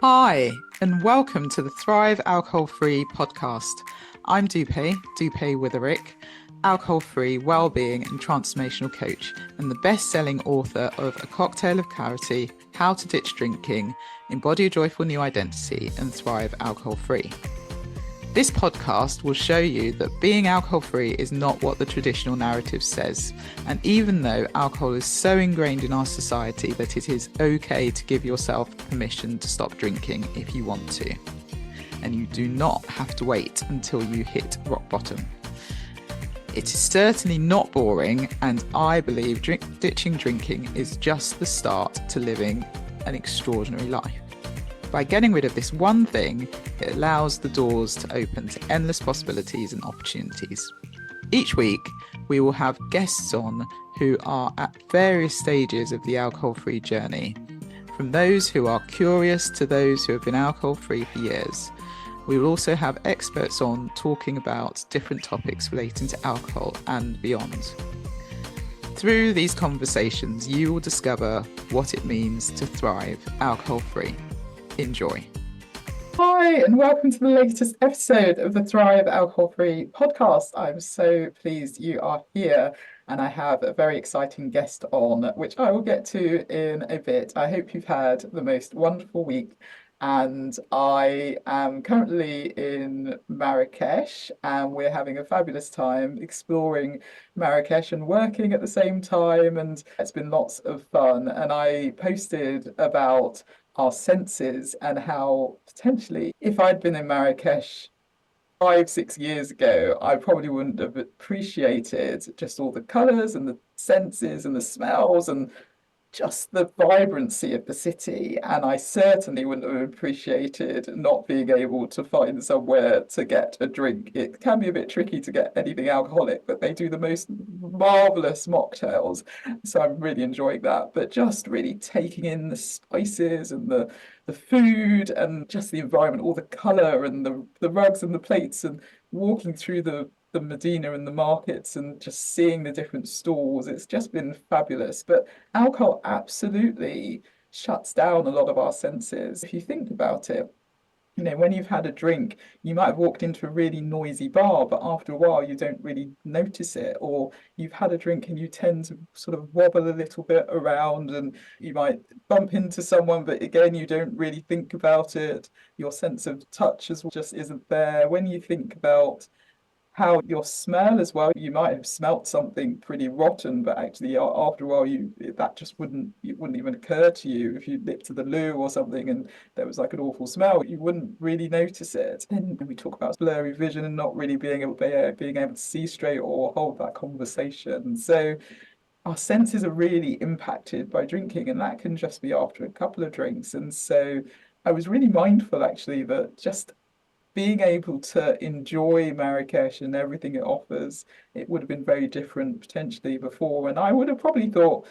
Hi, and welcome to the Thrive Alcohol-Free podcast. I'm Dupe Witherick, alcohol-free well-being and transformational coach, and the best-selling author of A Cocktail of Clarity, How to Ditch Drinking, Embody a Joyful New Identity, and Thrive Alcohol-Free. This podcast will show you that being alcohol-free is not what the traditional narrative says. And even though alcohol is so ingrained in our society that it is okay to give yourself permission to stop drinking if you want to. And you do not have to wait until you hit rock bottom. It is certainly not boring, and I believe ditching drinking is just the start to living an extraordinary life. By getting rid of this one thing, it allows the doors to open to endless possibilities and opportunities. Each week, we will have guests on who are at various stages of the alcohol-free journey, from those who are curious to those who have been alcohol-free for years. We will also have experts on talking about different topics relating to alcohol and beyond. Through these conversations, you will discover what it means to thrive alcohol-free. Enjoy. Hi, and welcome to the latest episode of the Thrive Alcohol-Free podcast. I'm so pleased you are here, and I have a very exciting guest on, which I will get to in a bit. I hope you've had the most wonderful week, and I am currently in Marrakesh, and we're having a fabulous time exploring Marrakesh and working at the same time, and it's been lots of fun. And I posted about our senses and how potentially if I'd been in Marrakesh 5, 6 years ago, I probably wouldn't have appreciated just all the colours and the senses and the smells and just the vibrancy of the city. And I certainly wouldn't have appreciated not being able to find somewhere to get a drink. It can be a bit tricky to get anything alcoholic, but they do the most marvelous mocktails. So I'm really enjoying that. But just really taking in the spices and the food and just the environment, all the colour and the rugs and the plates, and walking through the Medina and the markets and just seeing the different stalls. It's just been fabulous. But alcohol absolutely shuts down a lot of our senses. If you think about it, when you've had a drink, you might have walked into a really noisy bar, but after a while you don't really notice it. Or you've had a drink and you tend to sort of wobble a little bit around, and you might bump into someone, but again, you don't really think about it. Your sense of touch just isn't there. When you think about how your smell as well, you might have smelt something pretty rotten, but actually after a while that just wouldn't even occur to you. If you nipped to the loo or something and there was like an awful smell, you wouldn't really notice it. Then we talk about blurry vision and not really being able to see straight or hold that conversation. So our senses are really impacted by drinking, and that can just be after a couple of drinks. And so I was really mindful actually that just being able to enjoy Marrakesh and everything it offers, it would have been very different potentially before. And I would have probably thought,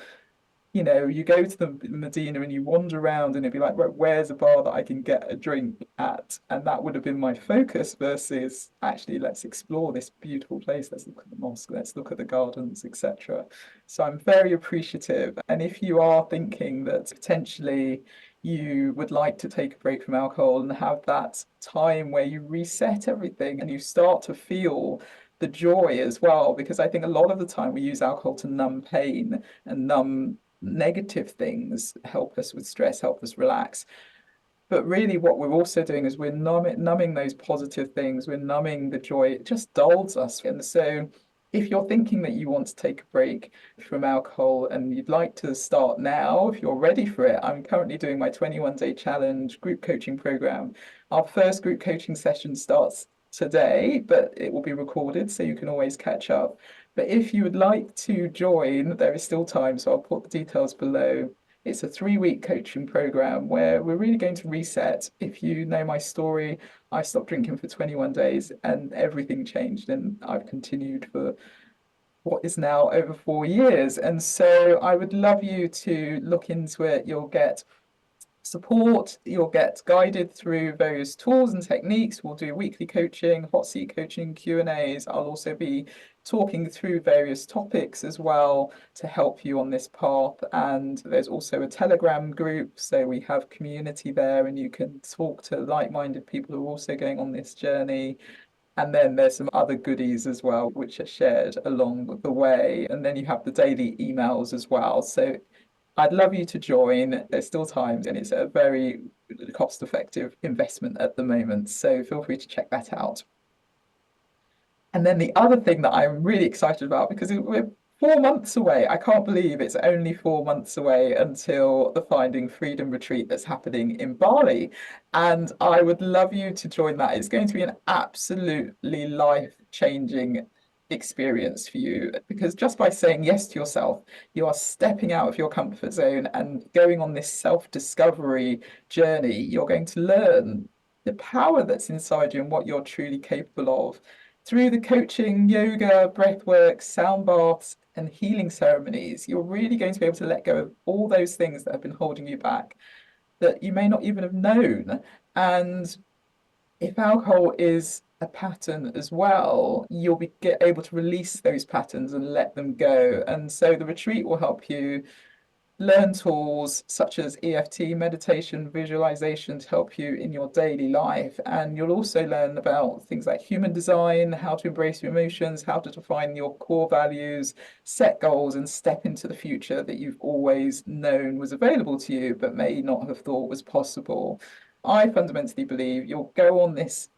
you go to the Medina and you wander around and it'd be like, right, where's a bar that I can get a drink at? And that would have been my focus versus actually, let's explore this beautiful place. Let's look at the mosque, let's look at the gardens, etc. So I'm very appreciative. And if you are thinking that potentially you would like to take a break from alcohol and have that time where you reset everything and you start to feel the joy as well, because I think a lot of the time we use alcohol to numb pain and numb negative things, help us with stress, help us relax. But really what we're also doing is we're numbing those positive things, we're numbing the joy. It just dulls us. And so if you're thinking that you want to take a break from alcohol and you'd like to start now, if you're ready for it, I'm currently doing my 21-day challenge group coaching program. Our first group coaching session starts today, but it will be recorded, so you can always catch up. But if you would like to join, there is still time, so I'll put the details below. It's a 3-week coaching program where we're really going to reset. If you know my story, I stopped drinking for 21 days and everything changed, and I've continued for what is now over 4 years. And so I would love you to look into it. You'll get support. You'll get guided through various tools and techniques. We'll do weekly coaching, hot seat coaching, Q&As. I'll also be talking through various topics as well to help you on this path. And there's also a Telegram group, so we have community there, and you can talk to like-minded people who are also going on this journey. And then there's some other goodies as well, which are shared along the way. And then you have the daily emails as well. So I'd love you to join. There's still time, and it's a very cost-effective investment at the moment. So feel free to check that out. And then the other thing that I'm really excited about, because we're 4 months away. I can't believe it's only 4 months away until the Finding Freedom retreat that's happening in Bali. And I would love you to join that. It's going to be an absolutely life-changing experience for you, because just by saying yes to yourself, you are stepping out of your comfort zone and going on this self-discovery journey. You're going to learn the power that's inside you and what you're truly capable of through the coaching, yoga, breathwork, sound baths, and healing ceremonies. You're really going to be able to let go of all those things that have been holding you back that you may not even have known. And if alcohol is a pattern as well, you'll be able to release those patterns and let them go. And so the retreat will help you learn tools such as EFT, meditation, visualization to help you in your daily life. And you'll also learn about things like human design, how to embrace your emotions, how to define your core values, set goals, and step into the future that you've always known was available to you, but may not have thought was possible. I fundamentally believe you'll go on this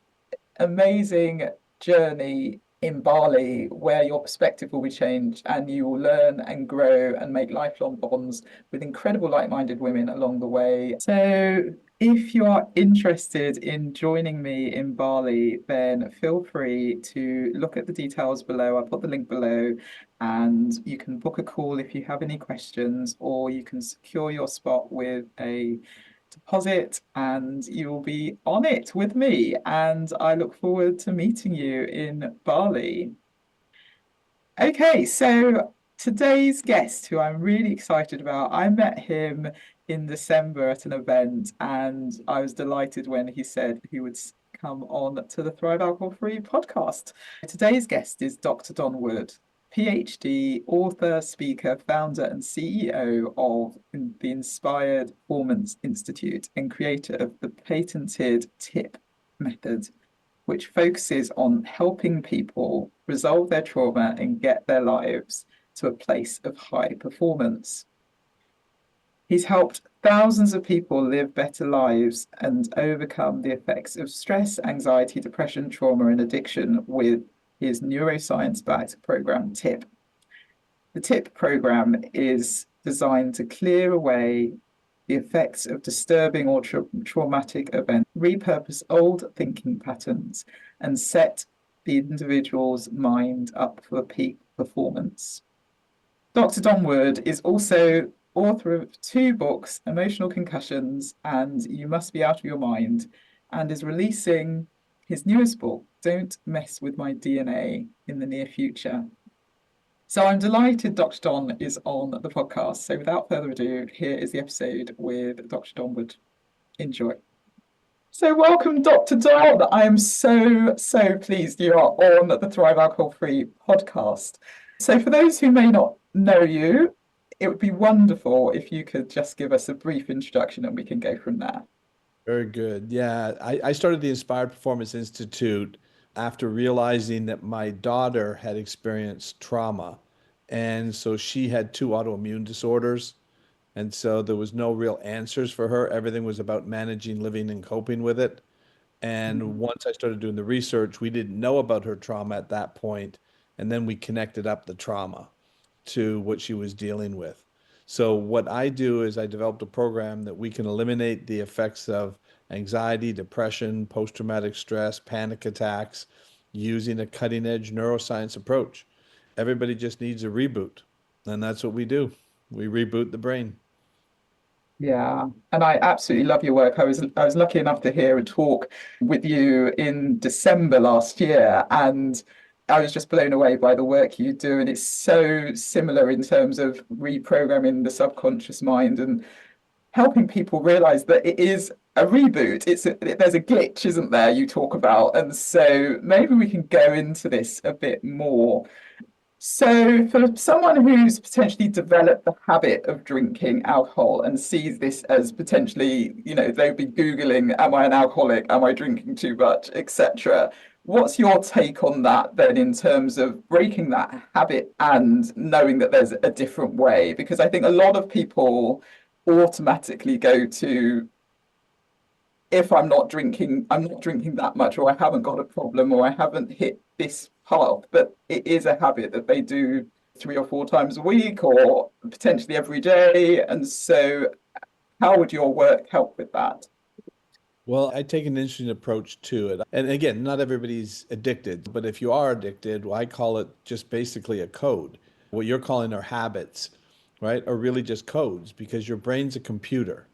amazing journey in Bali where your perspective will be changed and you will learn and grow and make lifelong bonds with incredible like-minded women along the way. So if you are interested in joining me in Bali, then feel free to look at the details below. I'll put the link below, and you can book a call if you have any questions, or you can secure your spot with a deposit and you will be on it with me. And I look forward to meeting you in Bali. Okay, so today's guest, who I'm really excited about, I met him in December at an event, and I was delighted when he said he would come on to the Thrive Alcohol Free podcast. Today's guest is Dr. Don Wood, PhD, author, speaker, founder, and CEO of the Inspired Performance Institute and creator of the patented TIPP method, which focuses on helping people resolve their trauma and get their lives to a place of high performance. He's helped thousands of people live better lives and overcome the effects of stress, anxiety, depression, trauma, and addiction with his neuroscience-backed program, TIPP. The TIPP program is designed to clear away the effects of disturbing or traumatic events, repurpose old thinking patterns, and set the individual's mind up for peak performance. Dr. Don Wood is also author of 2 books, Emotional Concussions and You Must Be Out of Your Mind, and is releasing his newest book, Don't Mess With My DNA, in the near future. So I'm delighted Dr. Don is on the podcast. So without further ado, here is the episode with Dr. Don Wood. Enjoy. So welcome, Dr. Don. I am so pleased you are on the Thrive Alcohol Free podcast. So for those who may not know you, it would be wonderful if you could just give us a brief introduction and we can go from there. Very good. Yeah, I started the Inspired Performance Institute after realizing that my daughter had experienced trauma. And so she had 2 autoimmune disorders. And so there was no real answers for her. Everything was about managing, living, and coping with it. And once I started doing the research, we didn't know about her trauma at that point, and then we connected up the trauma to what she was dealing with. So what I do is I developed a program that we can eliminate the effects of anxiety, depression, post-traumatic stress, panic attacks using a cutting-edge neuroscience approach. Everybody just needs a reboot, and that's what we do. We reboot the brain. Yeah, and I absolutely love your work. I was lucky enough to hear a talk with you in December last year, and I was just blown away by the work you do. And it's so similar in terms of reprogramming the subconscious mind and helping people realize that it is a reboot. There's a glitch, isn't there, you talk about. And so maybe we can go into this a bit more. So, for someone who's potentially developed the habit of drinking alcohol and sees this as potentially, they'll be Googling, am I an alcoholic? Am I drinking too much, etc. What's your take on that then in terms of breaking that habit and knowing that there's a different way? Because I think a lot of people automatically go to, if I'm not drinking that much, or I haven't got a problem, or I haven't hit this path. But it is a habit that they do 3 or 4 times a week, or potentially every day. And so, how would your work help with that? Well, I take an interesting approach to it. And again, not everybody's addicted, but if you are addicted, well, I call it just basically a code. What you're calling are habits, right? Are really just codes because your brain's a computer.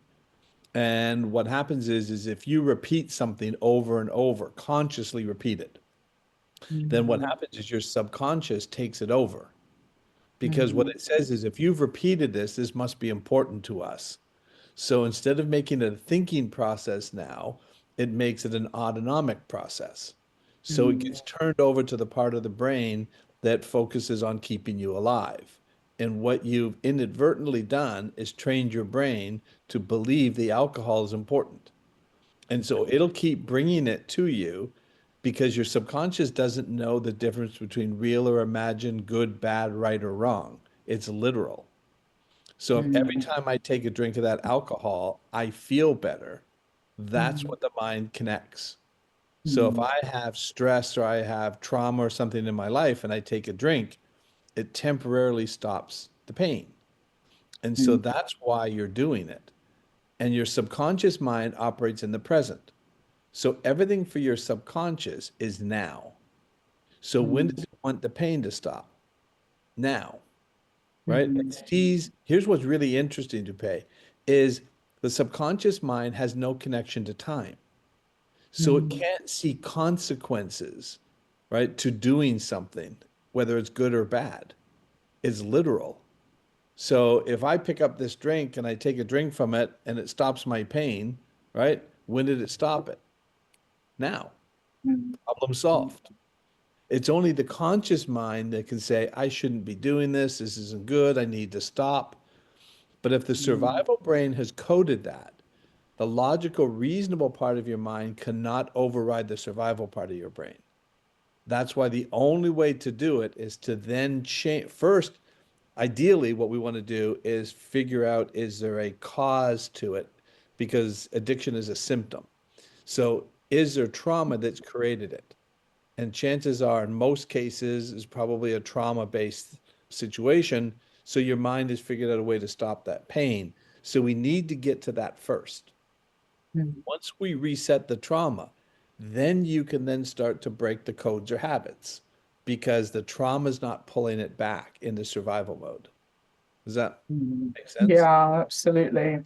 And what happens is if you repeat something over and over, consciously repeat it, then what Mm, happens is your subconscious takes it over. Because what mm, it says is if you've repeated this must be important to us. So instead of making it a thinking process now, it makes it an autonomic process. So it mm, gets turned over to the part of the brain that focuses on keeping you alive. And what you've inadvertently done is trained your brain to believe the alcohol is important. And so it'll keep bringing it to you because your subconscious doesn't know the difference between real or imagined, good, bad, right, or wrong. It's literal. So if every mm, time I take a drink of that alcohol, I feel better, that's mm, what the mind connects. So if mm, I have stress or I have trauma or something in my life and I take a drink, it temporarily stops the pain. And so mm, that's why you're doing it. And your subconscious mind operates in the present. So everything for your subconscious is now. So when mm, does it want the pain to stop? Now, right? mm, And Steve's, here's what's really interesting to pay is the subconscious mind has no connection to time. So it mm, can't see consequences, right, to doing something, whether it's good or bad. It's literal. So if I pick up this drink and I take a drink from it and it stops my pain, right? When did it stop it? Now. mm, Problem solved. It's only the conscious mind that can say, I shouldn't be doing this. This isn't good. I need to stop. But if the mm, survival brain has coded that, the logical, reasonable part of your mind cannot override the survival part of your brain. That's why the only way to do it is to then change. First, ideally, what we want to do is figure out, is there a cause to it? Because addiction is a symptom. So, is there trauma that's created it? And chances are, in most cases, is probably a trauma-based situation. So your mind has figured out a way to stop that pain. So we need to get to that first. mm, Once we reset the trauma, then you can then start to break the codes or habits because the trauma is not pulling it back into survival mode. Does that mm. make sense? Yeah, absolutely.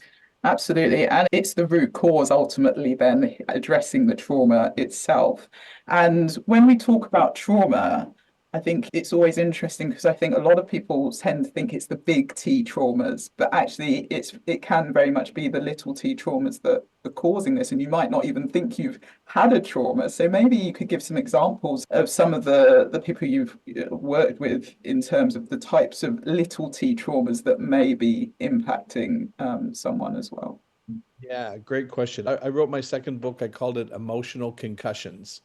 Absolutely. And it's the root cause ultimately, then addressing the trauma itself. And when we talk about trauma, I think it's always interesting because I think a lot of people tend to think it's the big T traumas, but actually it can very much be the little T traumas that are causing this. And you might not even think you've had a trauma. So maybe you could give some examples of some of the people you've worked with in terms of the types of little T traumas that may be impacting someone as well. Yeah, great question. I wrote my second book. I called it Emotional Concussions.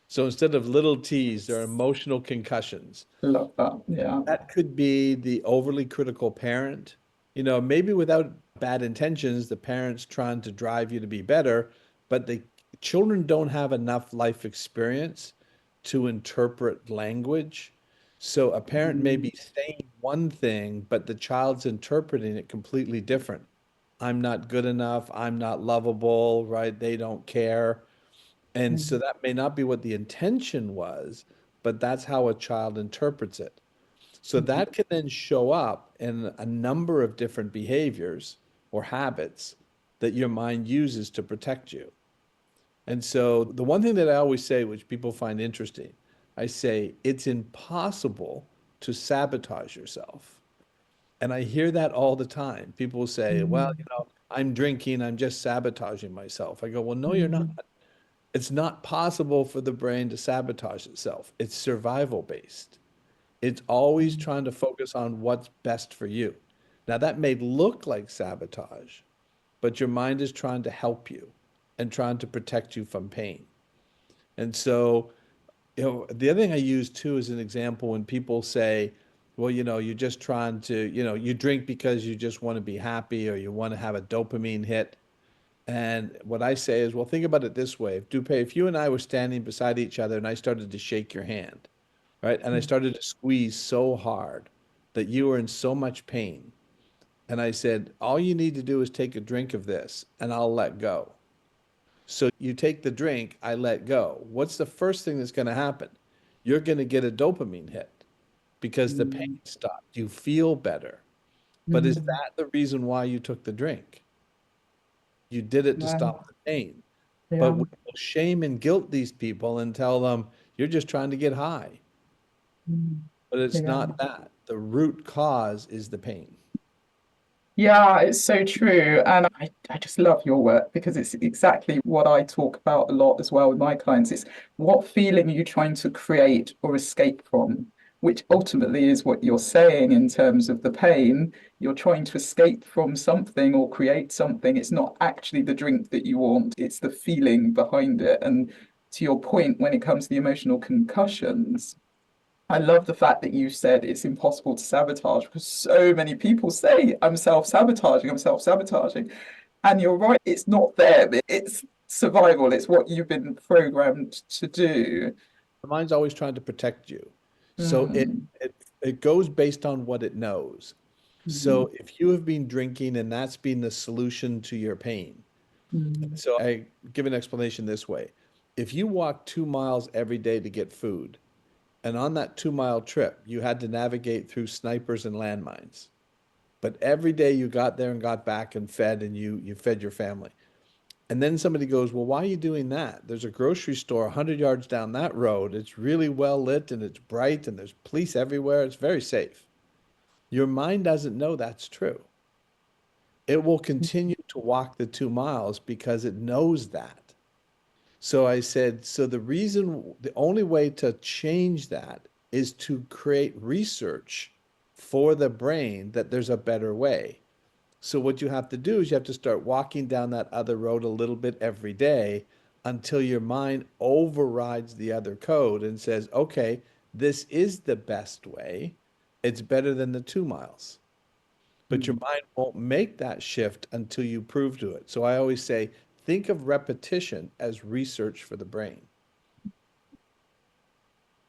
So instead of little T's, there are emotional concussions. Love that. Yeah. That could be the overly critical parent. Maybe without bad intentions, the parent's trying to drive you to be better, but the children don't have enough life experience to interpret language. So a parent may Mm, be saying one thing, but the child's interpreting it completely different. I'm not good enough. I'm not lovable, right? They don't care. And so mm, that may not be what the intention was, but that's how a child interprets it. So mm, that can then show up in a number of different behaviors or habits that your mind uses to protect you. And so the one thing that I always say, which people find interesting, I say it's impossible to sabotage yourself. And I hear that all the time. People will say, well, mm, I'm drinking, I'm just sabotaging myself. I go, well, no, you're not. Mm, It's not possible for the brain to sabotage itself. It's survival based. It's always mm, trying to focus on what's best for you. Now, that may look like sabotage, but your mind is trying to help you and trying to protect you from pain. And so, the other thing I use too as an example when people say, well, you're just trying to, you drink because you just want to be happy or you want to have a dopamine hit. And what I say is, well, think about it this way. If you and I were standing beside each other and I started to shake your hand, right? And I mm, started to squeeze so hard that you were in so much pain. And I said, all you need to do is take a drink of this and I'll let go. So you take the drink, I let go. What's the first thing that's going to happen? You're going to get a dopamine hit because the pain mm, stopped. You feel better. But is mm. that the reason why you took the drink? You did it to Wow. stop the pain. But Yeah. we will shame and guilt these people and tell them, you're just trying to get high. Mm, But it's yeah. not that. The root cause is the pain. Yeah, it's so true. And I just love your work because it's exactly what I talk about a lot as well with my clients. It's what feeling are you trying to create or escape from, which ultimately is what you're saying in terms of the pain. You're trying to escape from something or create something. It's not actually the drink that you want, it's the feeling behind it. And to your point, when it comes to the emotional concussions, I love the fact that you said it's impossible to sabotage because so many people say, I'm self-sabotaging, I'm self-sabotaging. And you're right, it's not them, it's survival, it's what you've been programmed to do. The mind's always trying to protect you. So Mm, it goes based on what it knows. mm, So if you have been drinking and that's been the solution to your pain, mm, so I give an explanation this way. If you walk 2 miles every day to get food, and on that 2 mile trip, you had to navigate through snipers and landmines, but every day you got there and got back and fed and you fed your family. And then somebody goes, well, why are you doing that? There's a grocery store 100 yards down that road. It's really well lit and it's bright and there's police everywhere. It's very safe. Your mind doesn't know that's true. It will continue to walk the 2 miles because it knows that. So I said, so the only way to change that is to create research for the brain that there's a better way. So what you have to do is you have to start walking down that other road a little bit every day until your mind overrides the other code and says, okay, this is the best way. It's better than the 2 miles. But your mm. mind won't make that shift until you prove to it. So I always say, think of repetition as research for the brain.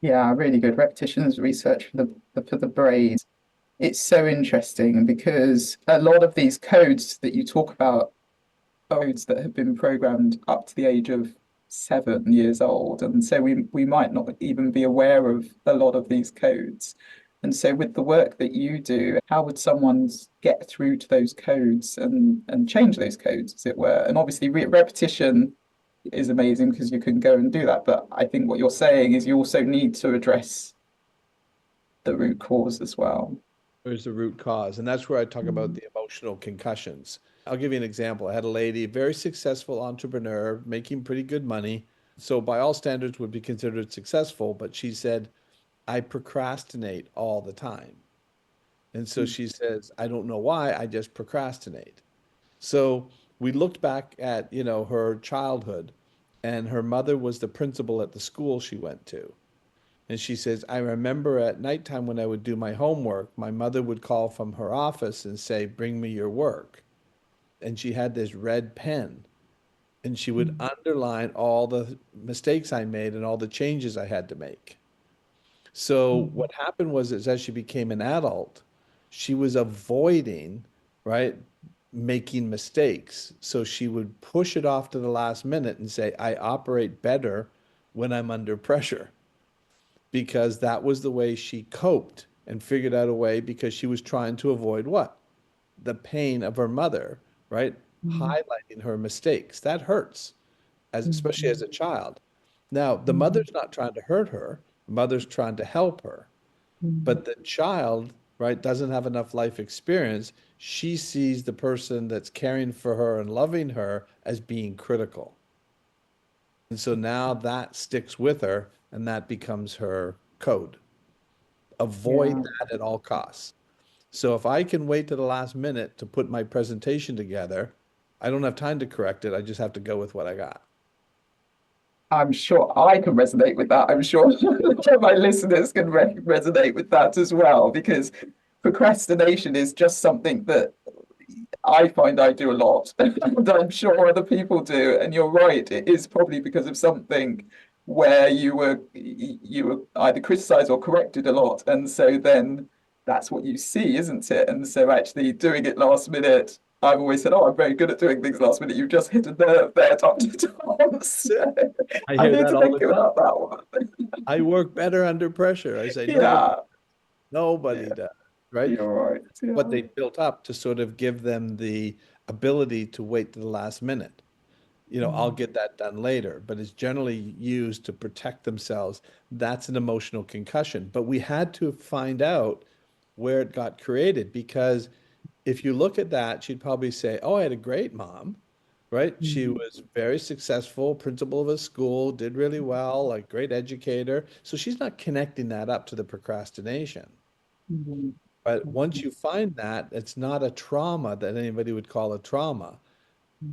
Yeah, really good. Repetitions research for the brain. It's so interesting because a lot of these codes that you talk about codes that have been programmed up to the age of 7 years old. And so we might not even be aware of a lot of these codes. And so with the work that you do, how would someone get through to those codes and change those codes, as it were? And obviously repetition is amazing because you can go and do that. But I think what you're saying is you also need to address the root cause as well. Where's the root cause? And that's where I talk about Mm, the emotional concussions. I'll give you an example. I had a lady, very successful entrepreneur, making pretty good money. So by all standards would be considered successful, but she said, I procrastinate all the time. And so mm, she says, I don't know why, I just procrastinate. So we looked back at, her childhood, and her mother was the principal at the school she went to. And she says, I remember at nighttime when I would do my homework, my mother would call from her office and say, bring me your work. And she had this red pen, and she would mm, underline all the mistakes I made and all the changes I had to make. So mm, what happened was is as she became an adult, she was avoiding, right, making mistakes. So she would push it off to the last minute and say, I operate better when I'm under pressure because that was the way she coped and figured out a way because she was trying to avoid what? The pain of her mother, right? mm, Highlighting her mistakes. That hurts, as especially as mm, a child. Now, the mm, mother's not trying to hurt her, the mother's trying to help her. mm, But the child right, doesn't have enough life experience, she sees the person that's caring for her and loving her as being critical. And so now that sticks with her and that becomes her code. Avoid Yeah. that at all costs. So if I can wait to the last minute to put my presentation together, I don't have time to correct it. I just have to go with what I got. I'm sure I can resonate with that. I'm sure my listeners can resonate with that as well, because procrastination is just something that I find I do a lot, and I'm sure other people do. And you're right, it is probably because of something where you were either criticized or corrected a lot, and so then that's what you see, isn't it? And so actually doing it last minute, I've always said, "Oh, I'm very good at doing things last minute." You've just hit a nerve there, Dr. Thomas. I I hear need that to all think the time. about that one. I work better under pressure. I say Yeah, nobody yeah, does, right? you're right. What Yeah. they built up to sort of give them the ability to wait to the last minute. I'll Mm, get that done later, but it's generally used to protect themselves. That's an emotional concussion. But we had to find out where it got created because if you look at that, she'd probably say, "Oh, I had a great mom." Right? She mm, was very successful, principal of a school, did really well, like great educator. So she's not connecting that up to the procrastination. mm, But once mm, you find that, it's not a trauma that anybody would call a trauma,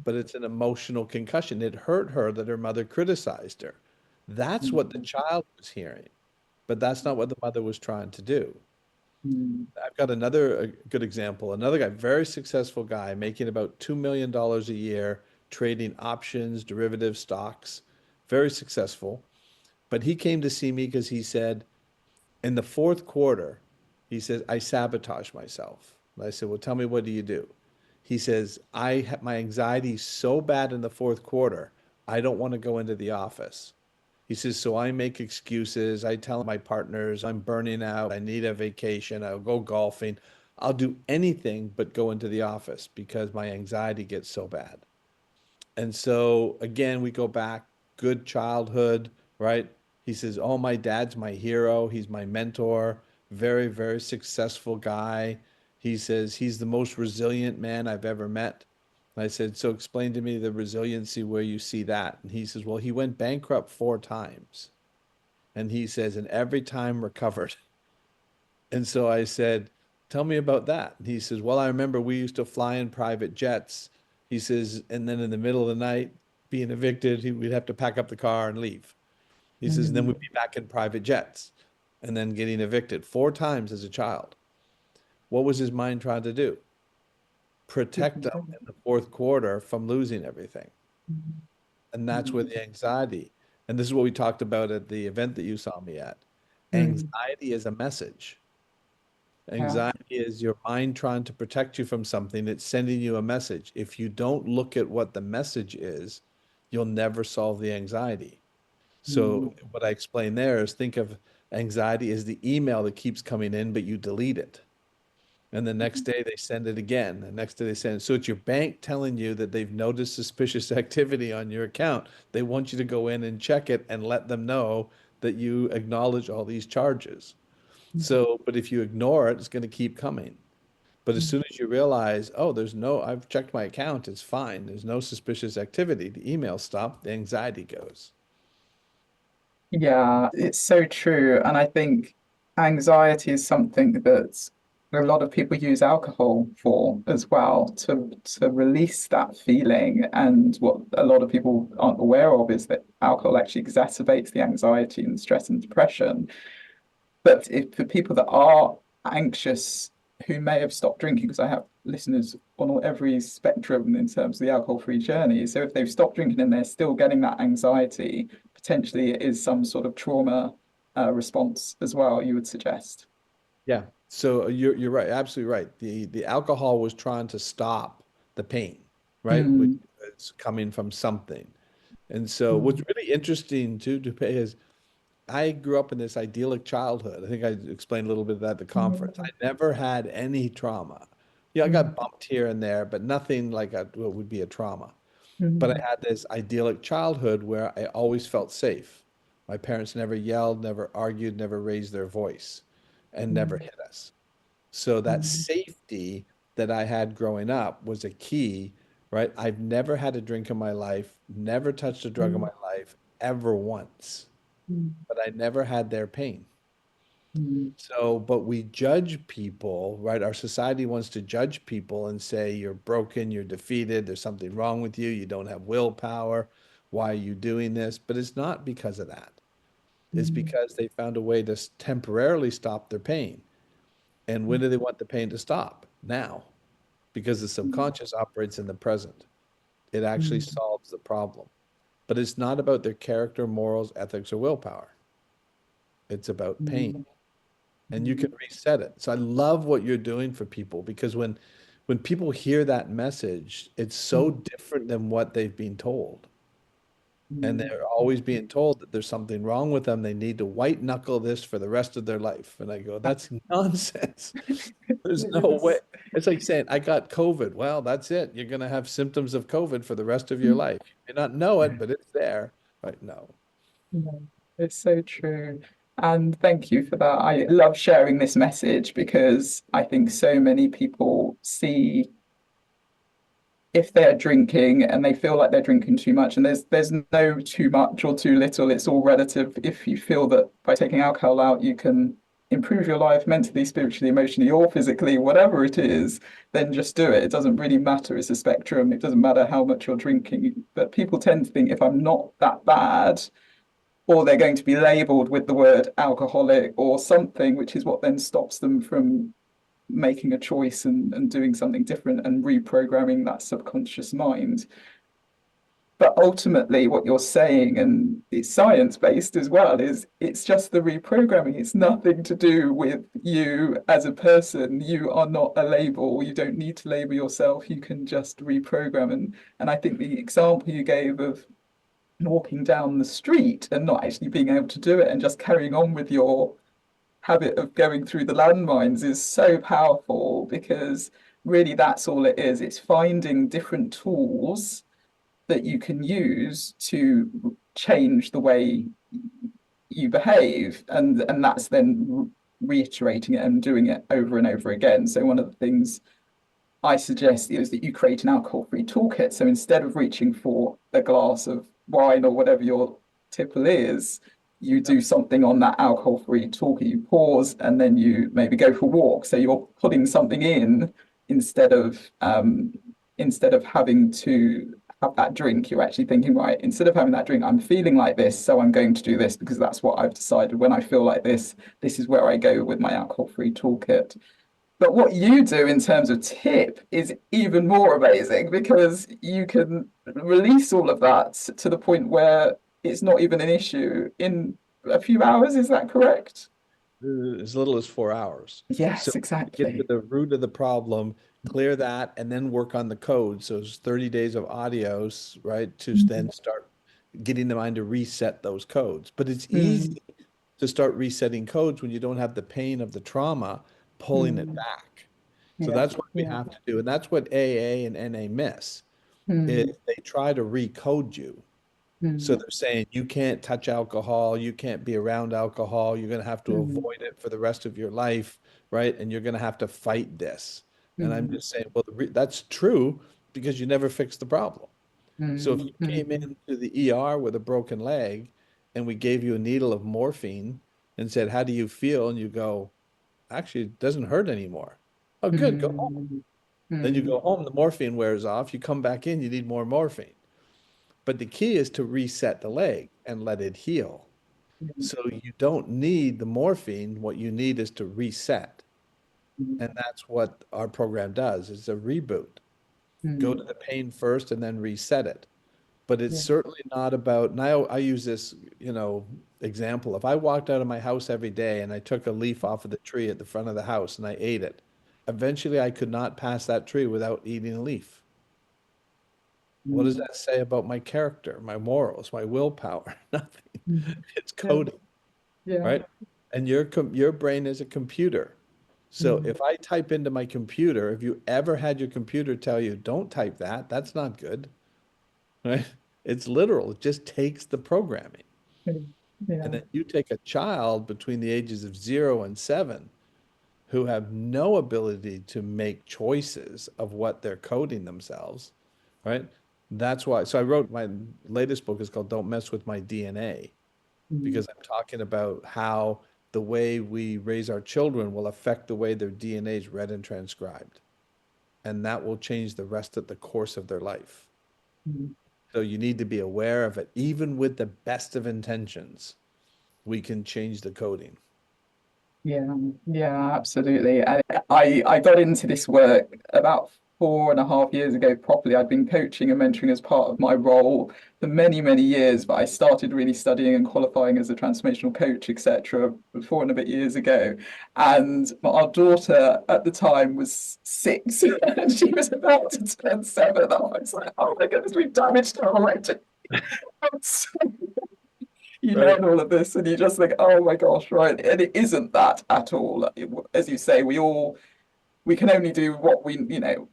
but it's an emotional concussion. It hurt her that her mother criticized her. That's what the mm, child was hearing, but that's not what the mother was trying to do. mm, I've got another good example. Another guy, very successful guy, making about $2 million a year, trading options, derivative stocks, very successful. But he came to see me because he said, in the fourth quarter, he says, I sabotage myself. And I said, well, tell me, what do you do? He says, my anxiety is so bad in the fourth quarter, I don't want to go into the office. He says, so I make excuses. I tell my partners I'm burning out. I need a vacation. I'll go golfing. I'll do anything but go into the office because my anxiety gets so bad. And so again, we go back, good childhood, right? He says, "Oh, my dad's my hero. He's my mentor. Very, very successful guy." He says, "He's the most resilient man I've ever met." And I said, "So explain to me the resiliency where you see that." And he says, "Well, he went bankrupt 4 times." And he says, "And every time recovered." And so I said, "Tell me about that." And he says, "Well, I remember we used to fly in private jets." He says, "And then in the middle of the night, being evicted, we'd have to pack up the car and leave." He says, "And then we'd mm. be back in private jets and then getting evicted 4 times as a child." What was his mind trying to do? Keep Protect them control. in the fourth quarter from losing everything. Mm, And that's where mm, the anxiety, and this is what we talked about at the event that you saw me at. mm. Anxiety is a message. Yeah. Anxiety is your mind trying to protect you from something. It's sending you a message. If you don't look at what the message is, you'll never solve the anxiety. Mm, So what I explained there is think of anxiety as the email that keeps coming in, but you delete it. And the next day they send it again. The next day they send it. So it's your bank telling you that they've noticed suspicious activity on your account. They want you to go in and check it and let them know that you acknowledge all these charges. mm, So, but if you ignore it, it's going to keep coming. But as mm. soon as you realize, oh, I've checked my account, it's fine. There's no suspicious activity. The email stopped, the anxiety goes. Yeah, it's so true. And I think anxiety is something that a lot of people use alcohol for as well, to release that feeling. And what a lot of people aren't aware of is that alcohol actually exacerbates the anxiety and stress and depression. But if for people that are anxious who may have stopped drinking, because I have listeners on every spectrum in terms of the alcohol-free journey. So if they've stopped drinking and they're still getting that anxiety, potentially it is some sort of trauma response as well, you would suggest. Yeah. So you're right, absolutely right. The alcohol was trying to stop the pain, right? Which Mm, was coming from something. And so what's mm, really interesting too, Dupe, is I grew up in this idyllic childhood. I think I explained a little bit of that at the conference. I mm, never had any trauma. Yeah, I got mm, bumped here and there, but nothing like what would be a trauma. But mm, I had this idyllic childhood where I always felt safe. My parents never yelled, never argued, never raised their voice, and never mm, hit us. So that Mm, safety that I had growing up was a key, right? I've never had a drink in my life, never touched a drug in mm, my life, ever once, mm, but I never had their pain. mm, So, but we judge people, right? Our society wants to judge people and say, you're broken, you're defeated, there's something wrong with you, you don't have willpower. Why are you doing this? But it's not because of that. It's mm, because they found a way to temporarily stop their pain. And when do they want the pain to stop? Now, because the mm, subconscious operates in the present. It actually mm, solves the problem. But it's not about their character, morals, ethics, or willpower. It's about pain. mm, And you can mm, reset it. So I love what you're doing for people because when people hear that message, it's so mm, different than what they've been told. And mm. they're always being told that there's something wrong with them. They need to white knuckle this for the rest of their life. And I go, that's nonsense. There's It no way. is. It's like saying, I got COVID. Well, that's it. You're going to have symptoms of COVID for the rest of your Mm, life. You may not know it, yeah, but it's there. Right? No. no, it's so true. And thank you for that. I love sharing this message because I think so many people see if they're drinking and they feel like they're drinking too much, and there's no too much or too little, it's all relative. If you feel that by taking alcohol out you can improve your life mentally, spiritually, emotionally, or physically, whatever it is, then just do it. It doesn't really matter. It's a spectrum. It doesn't matter how much you're drinking. But people tend to think if I'm not that bad, or they're going to be labeled with the word alcoholic or something, which is what then stops them from making a choice and doing something different and reprogramming that subconscious mind. But ultimately, what you're saying, and it's science based as well, is it's just the reprogramming. It's nothing to do with you as a person. You are not a label. You don't need to label yourself. You can just reprogram. And I think the example you gave of walking down the street and not actually being able to do it and just carrying on with your habit of going through the landmines is so powerful because really that's all it is. It's finding different tools that you can use to change the way you behave, and that's then reiterating it and doing it over and over again. So one of the things I suggest is that you create an alcohol-free toolkit. So instead of reaching for a glass of wine or whatever your tipple is, you Yep. do something on that alcohol-free toolkit. You pause and then you maybe go for a walk. So you're putting something in instead of instead of having to have that drink. You're actually thinking, right, instead of having that drink, I'm feeling like this, so I'm going to do this because that's what I've decided. When I feel like this is where I go with my alcohol-free toolkit. But what you do in terms of tip is even more amazing because you can release all of that to the point where it's not even an issue in a few hours. Is that correct? As little as 4 hours. So Yes, get to exactly. the root of the problem, clear that, and then work on the code. So it's 30 days of audios, right? To then start getting the mind to reset those codes. But it's Mm, easy to start resetting codes when you don't have the pain of the trauma pulling it mm, back. So yeah, that's what we yeah. have to do. And that's what AA and NA miss is Mm, they try to recode you. So mm, they're saying you can't touch alcohol, you can't be around alcohol, you're going to have to mm, avoid it for the rest of your life, right? And you're going to have to fight this. And I'm mm, just saying, well, that's true because you never fixed the problem. So if mm, you came mm, into the ER with a broken leg and we gave you a needle of morphine and said, how do you feel? And you go, actually, it doesn't hurt anymore. Oh, good, go home. mm, Then you mm, go home, the morphine wears off, you come back in, you need more morphine. But the key is to reset the leg and let it heal. mm, So you don't need the morphine. What you need is to reset. mm, And that's what our program does. It's a reboot. Go to mm, the pain first and then reset it. But it's yeah. certainly not about, and I use this, example. If I walked out of my house every day and I took a leaf off of the tree at the front of the house and I ate it, eventually I could not pass that tree without eating a leaf. What does Mm, that say about my character, my morals, my willpower? Nothing. mm, It's yeah, coding, yeah. right? And your brain is a computer. So Mm, if I type into my computer, if you ever had your computer tell you, don't type that, that's not good, right? It's literal. It just takes the programming. mm, And yeah. then you take a child between the ages of 0 and 7, who have no ability to make choices of what they're coding themselves, right? That's why. So I wrote my latest book is called Don't Mess with My DNA, Mm. because I'm talking about how the way we raise our children will affect the way their DNA is read and transcribed. And that will change the rest of the course of their life. Mm. So you need to be aware of it. Even with the best of intentions, we can change the coding. Yeah, yeah, absolutely. And I got into this work about 4.5 years ago properly. I'd been coaching and mentoring as part of my role for many, many years, but I started really studying and qualifying as a transformational coach, etc., 4 and a bit years ago. And our daughter at the time was 6 and she was about to turn 7. I was like, oh my goodness, we've damaged her already. You Right. learn all of this and you just think, oh my gosh, right. And it isn't that at all. As you say, we can only do what we know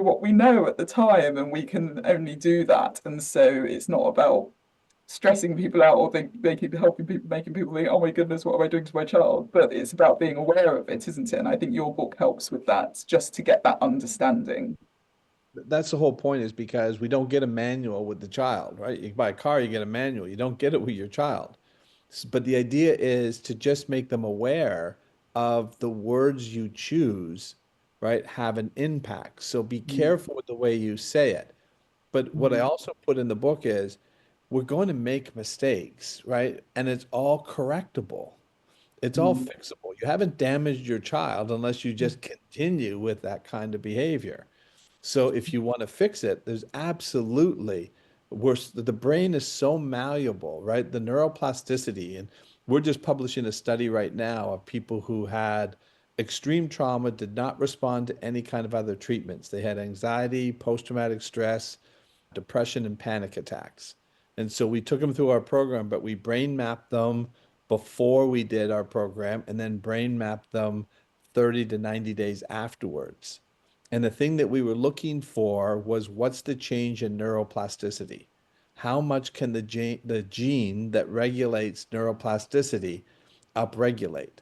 what we know at the time, and we can only do that. And so it's not about stressing people out or helping people, making people think, oh my goodness, what am I doing to my child? But it's about being aware of it, isn't it? And I think your book helps with that, just to get that understanding. That's the whole point, is because we don't get a manual with the child, right? You buy a car, you get a manual. You don't get it with your child. But the idea is to just make them aware of the words you choose, right, have an impact. So be Mm, careful with the way you say it. But what I mm, also put in the book is we're going to make mistakes, right? And it's all correctable. It's all mm, fixable. You haven't damaged your child unless you mm, just continue with that kind of behavior. So if you want to fix it, there's absolutely the brain is so malleable, right? The neuroplasticity, and we're just publishing a study right now of people who had extreme trauma, did not respond to any kind of other treatments. They had anxiety, post-traumatic stress, depression, and panic attacks. And so we took them through our program, but we brain mapped them before we did our program and then brain mapped them 30 to 90 days afterwards. And the thing that we were looking for was, what's the change in neuroplasticity? How much can the gene that regulates neuroplasticity upregulate?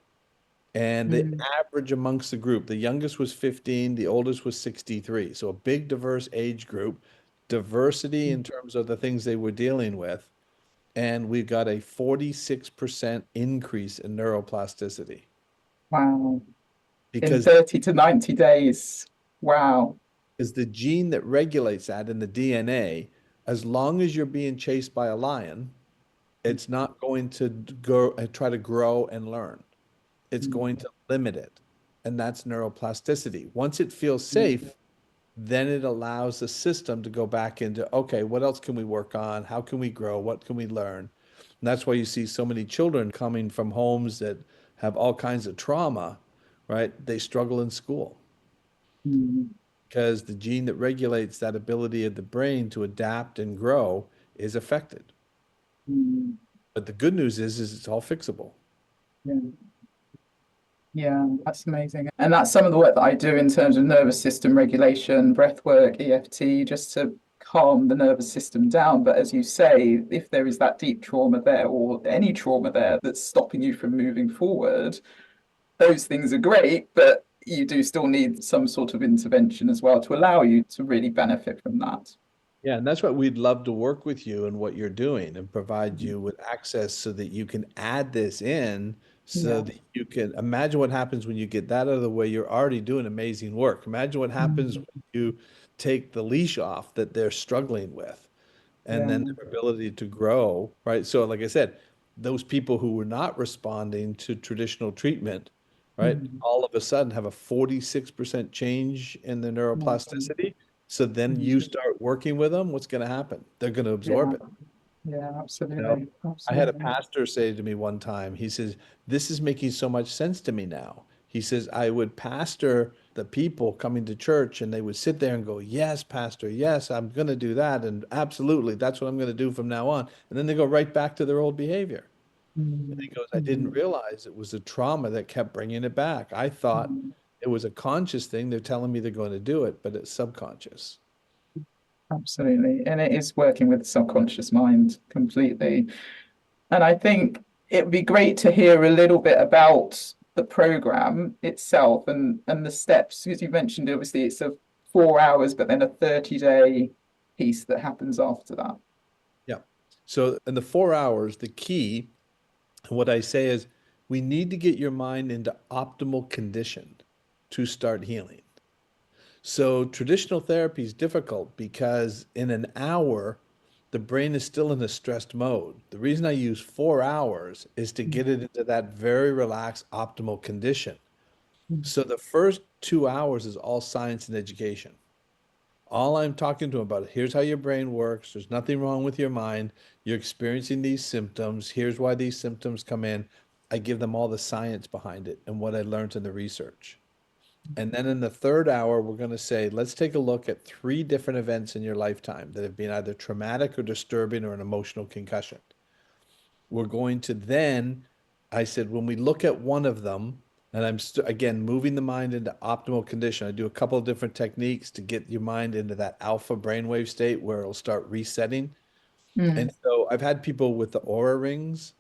And the mm, average amongst the group, the youngest was 15, the oldest was 63. So a big diverse age group, diversity in mm. terms of the things they were dealing with. And we got a 46% increase in neuroplasticity Wow. In because 30 to 90 days. Wow. is the gene that regulates that in the DNA. As long as you're being chased by a lion, it's not going to go and try to grow and learn. It's Mm, going to limit it. And that's neuroplasticity. Once it feels mm, safe, then it allows the system to go back into, okay, what else can we work on? How can we grow? What can we learn? And that's why you see so many children coming from homes that have all kinds of trauma, right? They struggle in school mm, because the gene that regulates that ability of the brain to adapt and grow is affected. mm. But the good news is it's all fixable. Yeah. Yeah, that's amazing. And that's some of the work that I do in terms of nervous system regulation, breath work, EFT, just to calm the nervous system down. But as you say, if there is that deep trauma there or any trauma there that's stopping you from moving forward, those things are great, but you do still need some sort of intervention as well to allow you to really benefit from that. Yeah, and that's what we'd love to work with you and what you're doing and provide Mhm. you with access so that you can add this in so Yeah. that you can imagine what happens when you get that out of the way. You're already doing amazing work. Imagine what happens Mm. when you take the leash off that they're struggling with and then Yeah. their ability to grow, right? So, like I said, those people who were not responding to traditional treatment, right, Mm. all of a sudden have a 46% change in their Amazing. neuroplasticity. So then you Mhm. start working with them, what's going to happen? They're going to absorb Yeah. it. Yeah, You know, absolutely. I had a Absolutely. pastor say to me one time, he says, "This is making so much sense to me now." He says, "I would pastor the people coming to church and they would sit there and go, 'Yes, pastor, yes, I'm going to do that. And absolutely, that's what I'm going to do from now on.'" And then they go right back to their old behavior. And he Mm. goes, "I didn't Mm. realize it was the trauma that kept bringing it back. I thought Mm. it was a conscious thing. They're telling me they're going to do it, but it's subconscious." Absolutely. And it is working with the subconscious mind completely. And I think it would be great to hear a little bit about the program itself and the steps, because you mentioned obviously it's a 4 hours, but then a 30-day piece that happens after that. Yeah. So in the 4 hours, the key, what I say is we need to get your mind into optimal condition to start healing. So traditional therapy is difficult because in an hour, the brain is still in a stressed mode. The reason I use 4 hours is to get it into that very relaxed, optimal condition. So the first 2 hours is all science and education. All I'm talking to them about, here's how your brain works. There's nothing wrong with your mind. You're experiencing these symptoms. Here's why these symptoms come in. I give them all the science behind it and what I learned in the research. And then in the third hour, we're going to say, let's take a look at 3 different events in your lifetime that have been either traumatic or disturbing or an emotional concussion. We're going to then, I said, when we look at one of them, and again moving the mind into optimal condition, I do a couple of different techniques to get your mind into that alpha brainwave state where it'll start resetting. And Mm, so I've had people with the aura rings.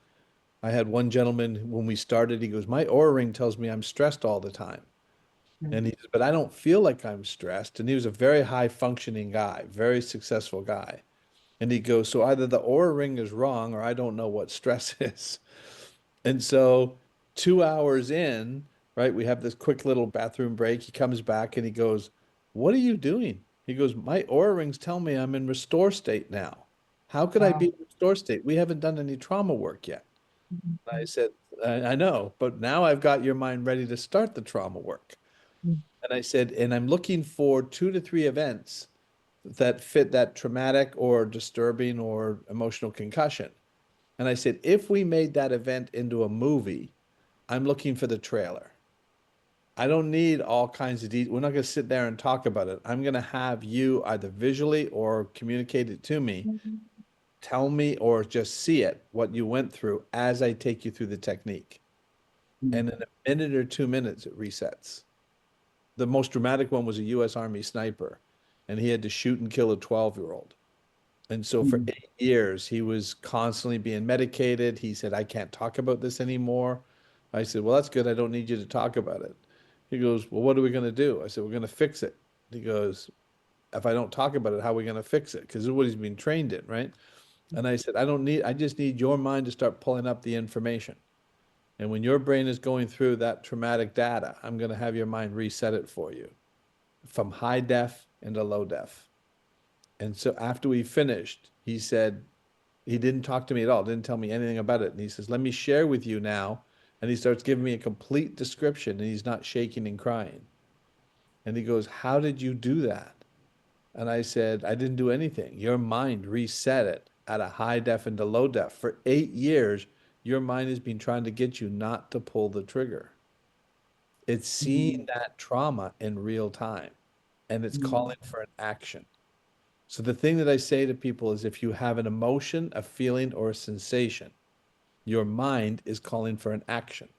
I had one gentleman when we started, he goes, my aura ring tells me I'm stressed all the time. And mm, he says, but I don't feel like I'm stressed. And he was a very high functioning guy, very successful guy. And he goes, so either the aura ring is wrong or I don't know what stress is. And so 2 hours in, right, we have this quick little bathroom break. He comes back and he goes, what are you doing? He goes, my aura rings tell me I'm in restore state now. How could I be wow. in restore state? We haven't done any trauma work yet. And I Mm, said, I know, but now I've got your mind ready to start the trauma work. mm, And I said, and I'm looking for 2 to 3 events that fit that traumatic or disturbing or emotional concussion. And I said, if we made that event into a movie, I'm looking for the trailer. I don't need all kinds of details. We're not going to sit there and talk about it. I'm going to have you either visually or communicate it to me, tell me or just see it, what you went through as I take you through the technique. mm, And in a minute or 2 minutes, it resets. The most dramatic one was a U.S. Army sniper, and he had to shoot and kill a 12-year-old. And so for mm, 8 years, he was constantly being medicated. He said, I can't talk about this anymore. I said, well, that's good. I don't need you to talk about it. He goes, well, what are we going to do? I said, we're going to fix it. He goes, if I don't talk about it, how are we going to fix it? Because this is what he's been trained in, right? And I said, I just need your mind to start pulling up the information. And when your brain is going through that traumatic data, I'm going to have your mind reset it for you from high def into low def. And so after we finished, he said, he didn't talk to me at all, didn't tell me anything about it. And he says, let me share with you now. And he starts giving me a complete description and he's not shaking and crying. And he goes, how did you do that? And I said, I didn't do anything. Your mind reset it at a high def into low def. For 8 years, your mind has been trying to get you not to pull the trigger. It's seeing mm, that trauma in real time and it's mm, calling for an action. So the thing that I say to people is if you have an emotion, a feeling, or a sensation, your mind is calling for an action.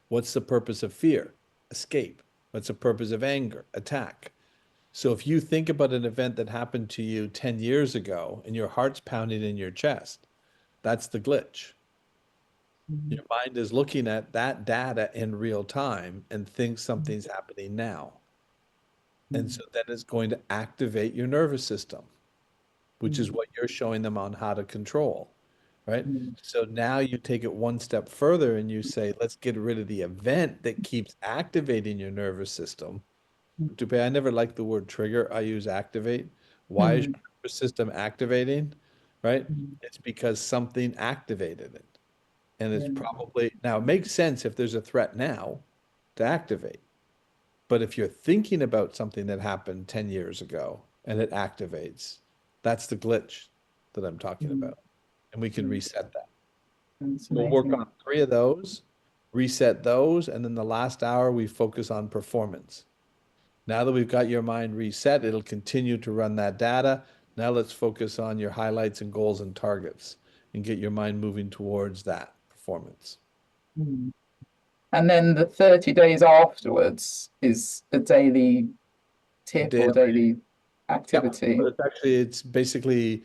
What's the purpose of fear? Escape. What's the purpose of anger? Attack. So if you think about an event that happened to you 10 years ago and your heart's pounding in your chest, that's the glitch. mm, Your mind is looking at that data in real time and thinks mm, something's happening now. And mm, so then it's going to activate your nervous system, which is mm, what you're showing them on how to control, right? mm, So now you take it one step further and you say, let's get rid of the event that keeps activating your nervous system. Dupe, I never liked the word trigger. I use activate. Why is mm, your nervous system activating? Right? mm, It's because something activated it. And it's yeah, probably, now it makes sense if there's a threat now to activate. But if you're thinking about something that happened 10 years ago and it activates, that's the glitch that I'm talking mm, about. And we can mm. reset that. That's We'll work amazing. on 3 of those, reset those, and then the last hour we focus on performance. Now that we've got your mind reset, it'll continue to run that data. Now let's focus on your highlights and goals and targets and get your mind moving towards that performance. Mm. And then the 30 days afterwards is a daily tip or Daily, daily yeah, but activity. it's basically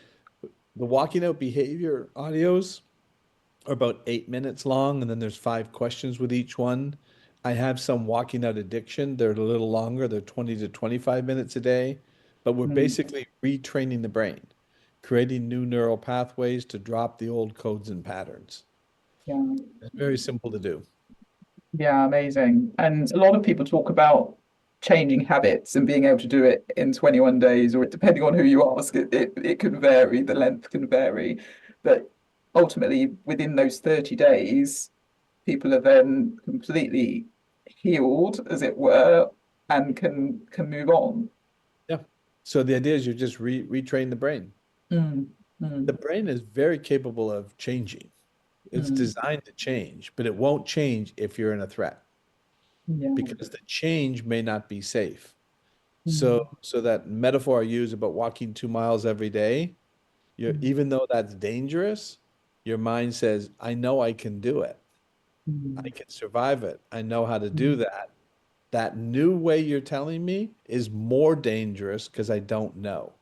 the walking out behavior audios are about 8 minutes long, and then there's 5 questions with each one. I have some walking out addiction. They're a little longer. They're 20 to 25 minutes a day, but we're Mm, basically retraining the brain, creating new neural pathways to drop the old codes and patterns. yeah. It's very simple to do. Yeah, amazing. And a lot of people talk about changing habits and being able to do it in 21 days, or depending on who you ask, it can vary, the length can vary. But ultimately, within those 30 days, people are then completely healed, as it were, and can move on. Yeah. So the idea is you just retrain the brain. Mm, The mm, brain is very capable of changing. It's mm, designed to change, but it won't change if you're in a threat yeah. because the change may not be safe. Mm, So that metaphor I use about walking 2 miles every day, mm, even though that's dangerous, your mind says, I know I can do it. I mm, can survive it. I know how to do mm, that. That new way you're telling me is more dangerous because I don't know.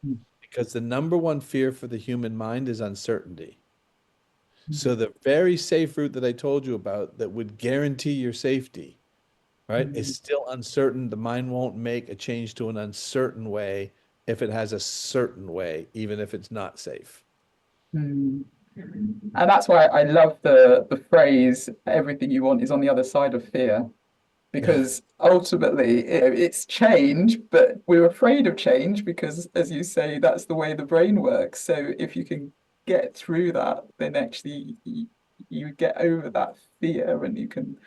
mm, Because the number one fear for the human mind is uncertainty. So mm, the very safe route that I told you about that would guarantee your safety, right, is mm, still uncertain. The mind won't make a change to an uncertain way if it has a certain way, even if it's not safe. mm. And that's why I love the phrase everything you want is on the other side of fear, because ultimately it's change, but we're afraid of change because, as you say, that's the way the brain works. So if you can get through that, then actually you get over that fear and you can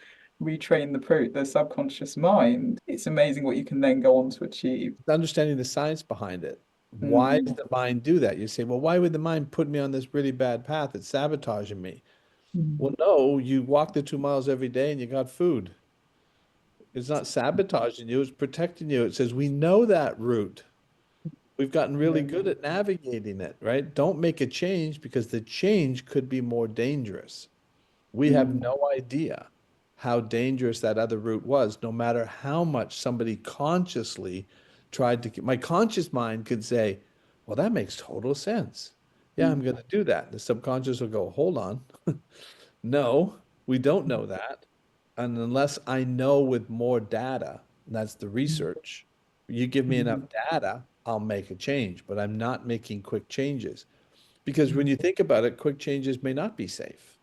retrain the subconscious mind. It's amazing what you can then go on to achieve. Understanding the science behind it. Why does Mm, the mind do that? You say, well, why would the mind put me on this really bad path? It's sabotaging me. mm, Well, no, you walk the 2 miles every day and you got food. It's not sabotaging you, it's protecting you. It says, we know that route. We've gotten really yeah, good at navigating it, right? Don't make a change because the change could be more dangerous. We have mm, no idea how dangerous that other route was, no matter how much somebody consciously tried to. My conscious mind could say, well, that makes total sense. Yeah, I'm mm, going to do that. The subconscious will go, hold on. No, we don't know that. And unless I know with more data, and that's the mm, research, you give me enough mm, data, I'll make a change, but I'm not making quick changes. Because when mm, you think about it, quick changes may not be safe.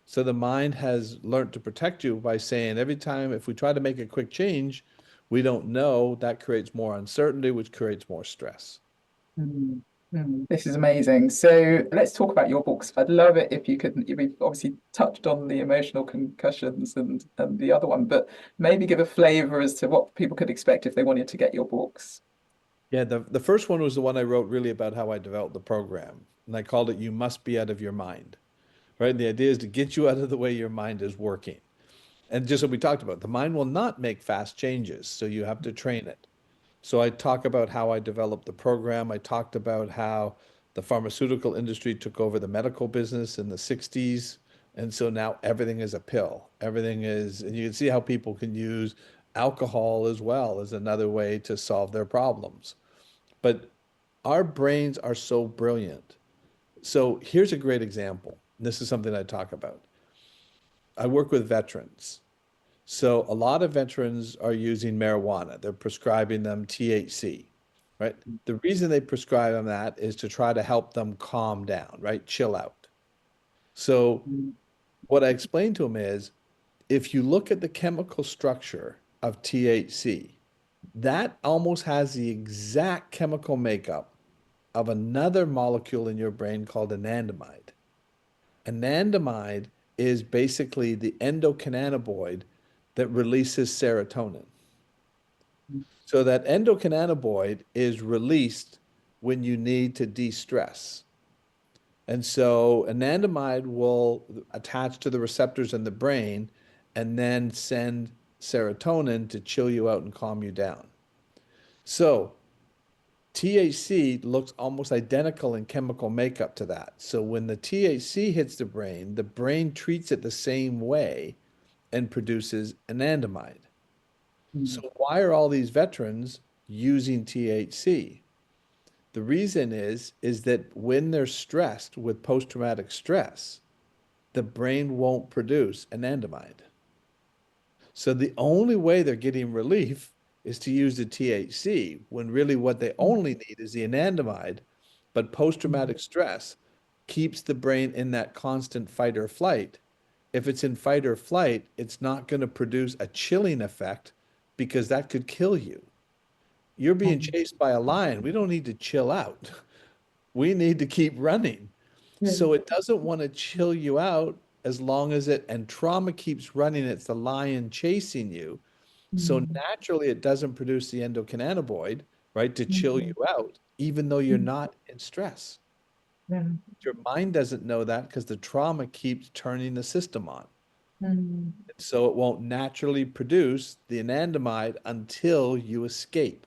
So the mind has learned to protect you by saying every time if we try to make a quick change, we don't know, that creates more uncertainty, which creates more stress. mm, mm. This is amazing. So let's talk about your books. I'd love it if you could. We've obviously touched on the emotional concussions and the other one, but maybe give a flavor as to what people could expect if they wanted to get your books. Yeah, the first one was the one I wrote really about how I developed the program. And I called it You Must Be Out of Your Mind, right? And the idea is to get you out of the way your mind is working. And just what we talked about, the mind will not make fast changes, so you have to train it. So I talk about how I developed the program. I talked about how the pharmaceutical industry took over the medical business in the 60s. And so now everything is a pill. Everything is, and you can see how people can use alcohol as well as another way to solve their problems. But our brains are so brilliant. So here's a great example. This is something I talk about. I work with veterans. So a lot of veterans are using marijuana. They're prescribing them THC, right? The reason they prescribe them that is to try to help them calm down, right? Chill out. So Mm, what I explain to them is if you look at the chemical structure of THC, that almost has the exact chemical makeup of another molecule in your brain called anandamide. Anandamide is basically the endocannabinoid that releases serotonin. mm, So that endocannabinoid is released when you need to de-stress. And so anandamide will attach to the receptors in the brain and then send serotonin to chill you out and calm you down. So THC looks almost identical in chemical makeup to that. So when the THC hits the brain treats it the same way and produces anandamide. mm, So why are all these veterans using THC? The reason is that when they're stressed with post-traumatic stress, the brain won't produce anandamide. So the only way they're getting relief is to use the THC, when really what they only need is the anandamide. But post-traumatic stress keeps the brain in that constant fight or flight. If it's in fight or flight, it's not going to produce a chilling effect because that could kill you. You're being chased by a lion. We don't need to chill out. We need to keep running. So it doesn't want to chill you out as long as and trauma keeps running. It's the lion chasing you. So naturally, it doesn't produce the endocannabinoid, right, to chill you out, even though you're not in stress. Your mind doesn't know that because the trauma keeps turning the system on. So it won't naturally produce the anandamide until you escape.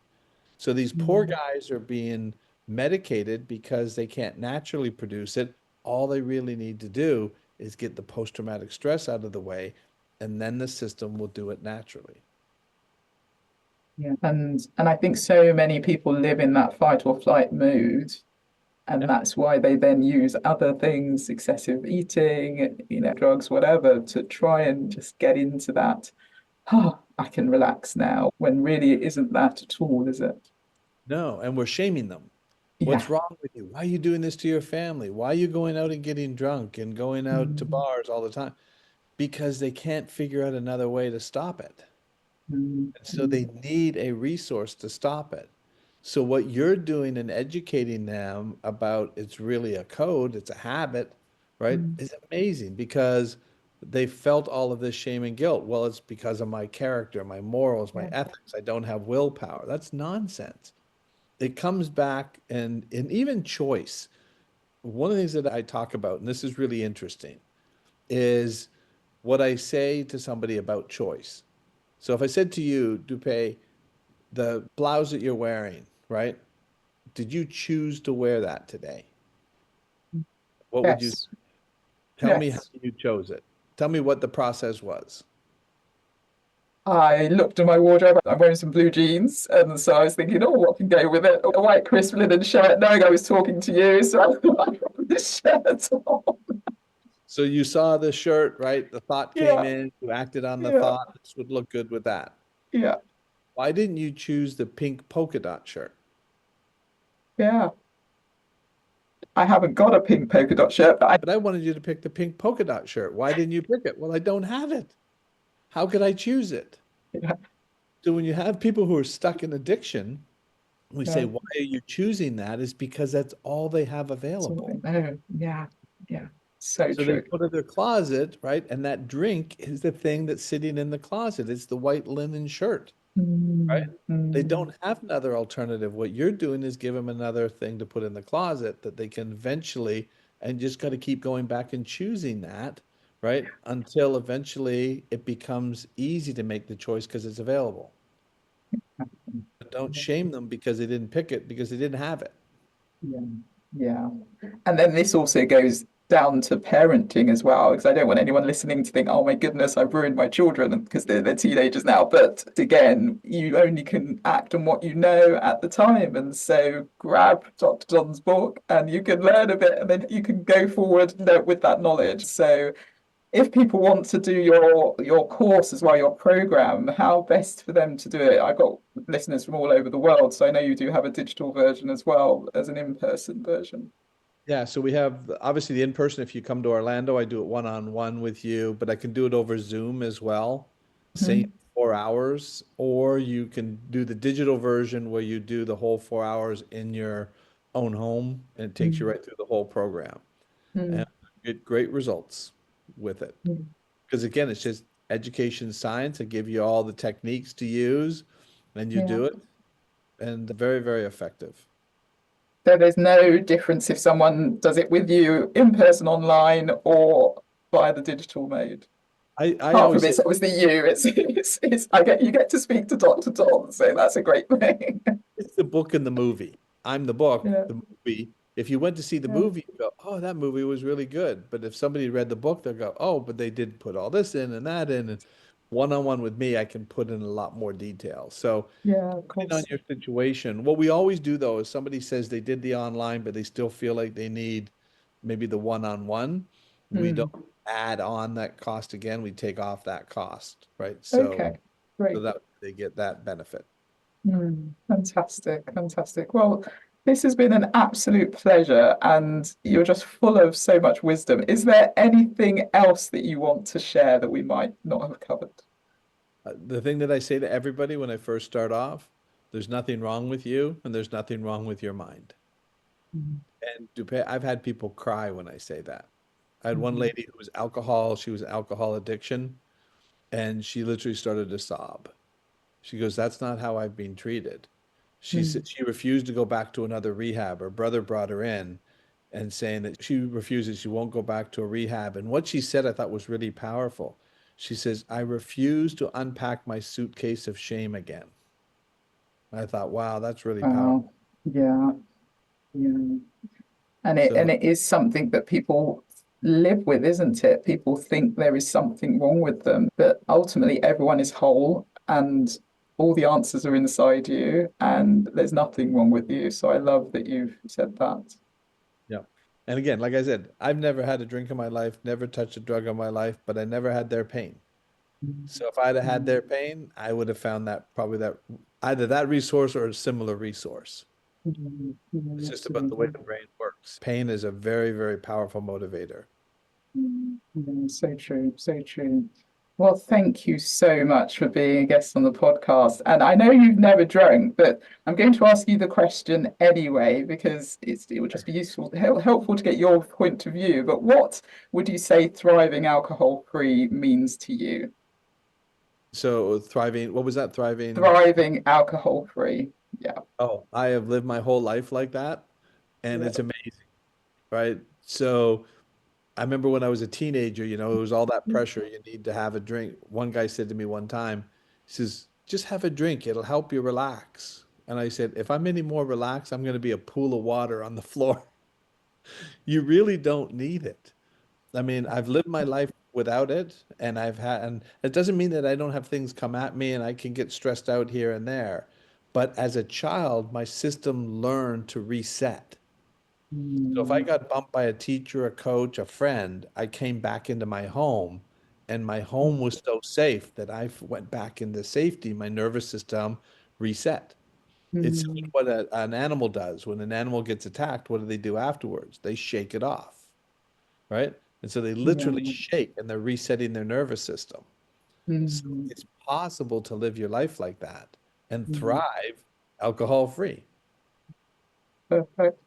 So these poor guys are being medicated because they can't naturally produce it. All they really need to do is get the post-traumatic stress out of the way, and then the system will do it naturally. Yeah. And I think so many people live in that fight or flight mood, and Yeah. that's why they then use other things, excessive eating, drugs, whatever, to try and just get into that, oh, I can relax now, when really it isn't that at all, is it? No, and we're shaming them. What's Yeah. wrong with you? Why are you doing this to your family? Why are you going out and getting drunk and going out to Mm, bars all the time? Because they can't figure out another way to stop it. mm, And so mm, they need a resource to stop it. So what you're doing and educating them about it's really a code, it's a habit, right, mm. is amazing because they felt all of this shame and guilt. Well, it's because of my character, my morals, my Yeah. ethics. I don't have willpower. That's nonsense. It comes back and even choice. One of the things that I talk about, and this is really interesting, is what I say to somebody about choice. So if I said to you, Dupe, the blouse that you're wearing, right? Did you choose to wear that today? What would you Yes. tell me how Yes. you chose it? Tell me what the process was. I looked at my wardrobe. I'm wearing some blue jeans, and so I was thinking, oh, what can go with it? A white crisp linen shirt. Knowing I was talking to you, so I thought I'd put this shirt on. So you saw the shirt, right? The thought came Yeah, in, you acted on the yeah, thought. This would look good with that. yeah, Why didn't you choose the pink polka dot shirt? yeah. I haven't got a pink polka dot shirt, but But I wanted you to pick the pink polka dot shirt. Why didn't you pick it? Well, I don't have it. How could I choose it? yeah, So when you have people who are stuck in addiction, we say, yeah. why are you choosing that? Is because that's all they have available. Something. Oh, yeah, yeah. So So they true. put it in their closet, right? And that drink is the thing that's sitting in the closet. It's the white linen shirt, right? Mm, They mm. don't have another alternative. What you're doing is give them another thing to put in the closet that they can eventually, and just got to keep going back and choosing that, right? Until eventually it becomes easy to make the choice because it's available. But don't shame them because they didn't pick it because they didn't have it. Yeah, yeah. And then this also goes down to parenting as well, because I don't want anyone listening to think, oh my goodness, I've ruined my children because they're teenagers now. But again, you only can act on what you know at the time. And so grab Dr. Don's book and you can learn a bit and then you can go forward with that knowledge. So if people want to do your course as well, your program, how best for them to do it? I've got listeners from all over the world, so I know you do have a digital version as well as an in-person version. Yeah, so we have obviously the in-person. If you come to Orlando, I do it one-on-one with you, but I can do it over Zoom as well, same Mhm. 4 hours, or you can do the digital version where you do the whole 4 hours in your own home, and it takes you Mm, right through the whole program and mm, get great results with it. mm. Because again, it's just education science. I give you all the techniques to use, and you Yeah. do it, and very, very effective. So there's no difference if someone does it with you in person, online, or via the digital mode. I Apart from always say it's obviously you, it's I get you get to speak to Dr. Don, so that's a great thing. it's the book and the movie. I'm the book, Yeah, the movie. If you went to see the yeah, movie, you go, oh, that movie was really good. But if somebody read the book, they'll go, oh, but they did put all this in and that in. And one-on-one with me, I can put in a lot more detail. So yeah, of depending on course. your situation, what we always do though is somebody says they did the online, but they still feel like they need maybe the one-on-one. We don't Mm, add on that cost again, we take off that cost, right? So, Okay, great. so that they get that benefit. Fantastic, fantastic. Well, this has been an absolute pleasure, and you're just full of so much wisdom. Is there anything else that you want to share that we might not have covered? The thing that I say to everybody when I first start off, there's nothing wrong with you and there's nothing wrong with your mind. Mm, And Dupe, I've had people cry when I say that. I had one mm, lady who was alcohol, she was alcohol addiction, and she literally started to sob. She goes, "That's not how I've been treated." She mm, said she refused to go back to another rehab. Her brother brought her in and saying that she refuses, she won't go back to a rehab. And what she said I thought was really powerful. She says, "I refuse to unpack my suitcase of shame again." I thought, wow, that's really powerful. wow. Yeah, yeah. And So it is something that people live with, isn't it? People think there is something wrong with them, but ultimately everyone is whole and all the answers are inside you and there's nothing wrong with you. So I love that you've said that. yeah. And again, like I said, I've never had a drink in my life, never touched a drug in my life, but I never had their pain. So if I'd have had Mm, their pain, I would have found that probably that either that resource or a similar resource. It's just about the way absolutely. the brain works. Pain is a very, very powerful motivator. Yeah, so true, so true. Well, thank you so much for being a guest on the podcast. And I know you've never drunk, but I'm going to ask you the question anyway, because it would just be useful, helpful to get your point of view. But what would you say thriving alcohol-free means to you? So thriving, what was that? Thriving. Thriving alcohol-free. Yeah. Oh, I have lived my whole life like that, and Yeah. it's amazing, right? So I remember when I was a teenager, it was all that pressure. You need to have a drink. One guy said to me one time, he says, "Just have a drink. It'll help you relax." And I said, "If I'm any more relaxed, I'm going to be a pool of water on the floor." You really don't need it. I mean, I've lived my life without it, and it doesn't mean that I don't have things come at me and I can get stressed out here and there. But as a child, my system learned to reset. So if I Mm, got bumped by a teacher, a coach, a friend, I came back into my home, and my home was so safe that went back into safety. My nervous system reset. It's similar to mm, what an animal does. When an animal gets attacked, what do they do afterwards? They shake it off, right? And so they literally yeah. shake and they're resetting their nervous system. So Mm, it's possible to live your life like that and mm. thrive alcohol free. Perfect.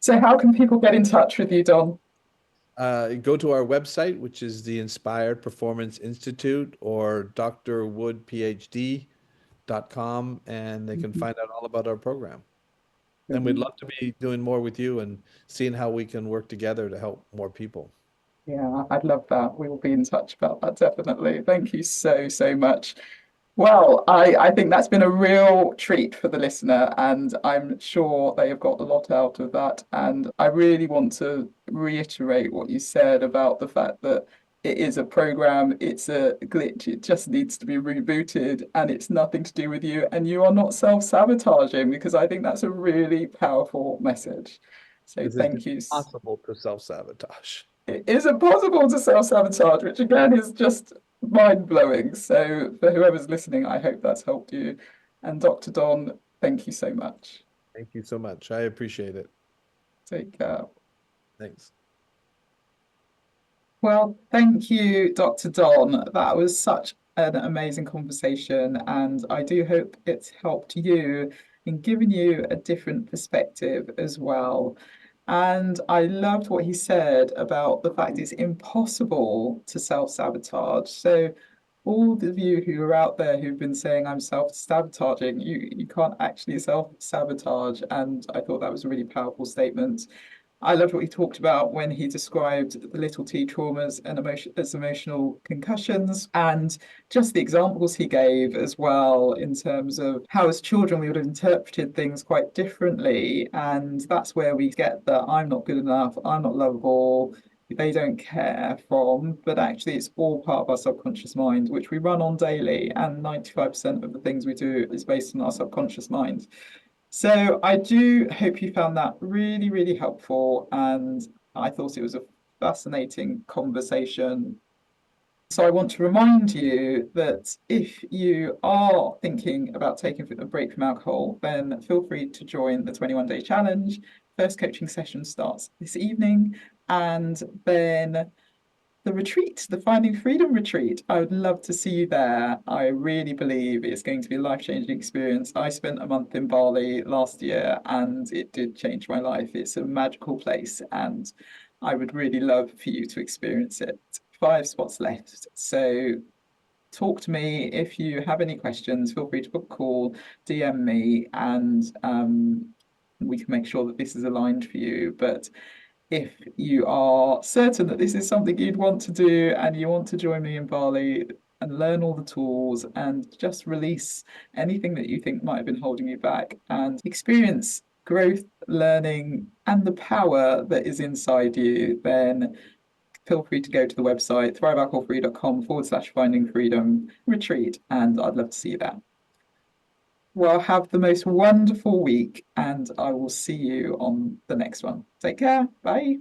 So how can people get in touch with you, Don? Go to our website, which is the Inspired Performance Institute or drwoodphd.com, and they can Mhm. find out all about our program. And we'd Brilliant. love to be doing more with you and seeing how we can work together to help more people. Yeah, I'd love that. We will be in touch about that, definitely. Thank you so, so much. Well, I think that's been a real treat for the listener, and I'm sure they have got a lot out of that. And I really want to reiterate what you said about the fact that it is a program, it's a glitch, it just needs to be rebooted, and it's nothing to do with you, and you are not self-sabotaging, because I think that's a really powerful message. So This is thank you. impossible to self-sabotage. It is impossible to self-sabotage, which again is just mind-blowing. So for whoever's listening, I hope that's helped you. And Dr. Don, thank you so much. Thank you so much. I appreciate it. Take care. Thanks. Well, thank you, Dr. Don. That was such an amazing conversation, and I do hope it's helped you in giving you a different perspective as well. And I loved what he said about the fact it's impossible to self-sabotage. So all of you who are out there who've been saying I'm self-sabotaging, you can't actually self-sabotage. And I thought that was a really powerful statement. I loved what he talked about when he described the little t traumas and as emotional concussions, and just the examples he gave as well in terms of how, as children, we would have interpreted things quite differently. And that's where we get the I'm not good enough, I'm not lovable, they don't care from. But actually, it's all part of our subconscious mind, which we run on daily. And 95% of the things we do is based on our subconscious mind. So I do hope you found that really, really helpful. And I thought it was a fascinating conversation. So I want to remind you that if you are thinking about taking a break from alcohol, then feel free to join the 21-day challenge. First coaching session starts this evening, and then the retreat, the Finding Freedom retreat. I would love to see you there. I really believe it's going to be a life-changing experience. I spent a month in Bali last year and it did change my life. It's a magical place and I would really love for you to experience it. 5 spots left. So talk to me if you have any questions. Feel free to book a call, DM me, and we can make sure that this is aligned for you. But if you are certain that this is something you'd want to do and you want to join me in Bali and learn all the tools and just release anything that you think might have been holding you back and experience growth, learning, and the power that is inside you, then feel free to go to the website thrivealcoholfree.com/finding freedom retreat, and I'd love to see you there. Well, have the most wonderful week, and I will see you on the next one. Take care. Bye.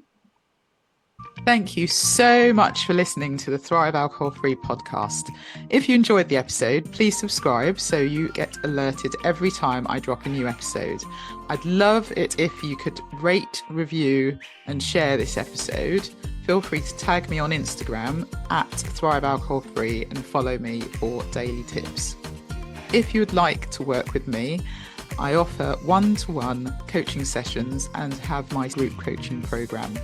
Thank you so much for listening to the Thrive Alcohol Free podcast. If you enjoyed the episode, please subscribe so you get alerted every time I drop a new episode. I'd love it if you could rate, review, and share this episode. Feel free to tag me on Instagram at Thrive Alcohol Free and follow me for daily tips. If you would like to work with me, I offer one-to-one coaching sessions and have my group coaching program.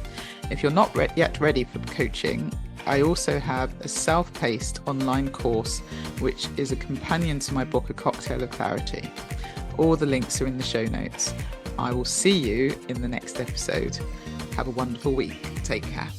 If you're not yet ready for coaching, I also have a self-paced online course, which is a companion to my book, A Cocktail of Clarity. All the links are in the show notes. I will see you in the next episode. Have a wonderful week. Take care.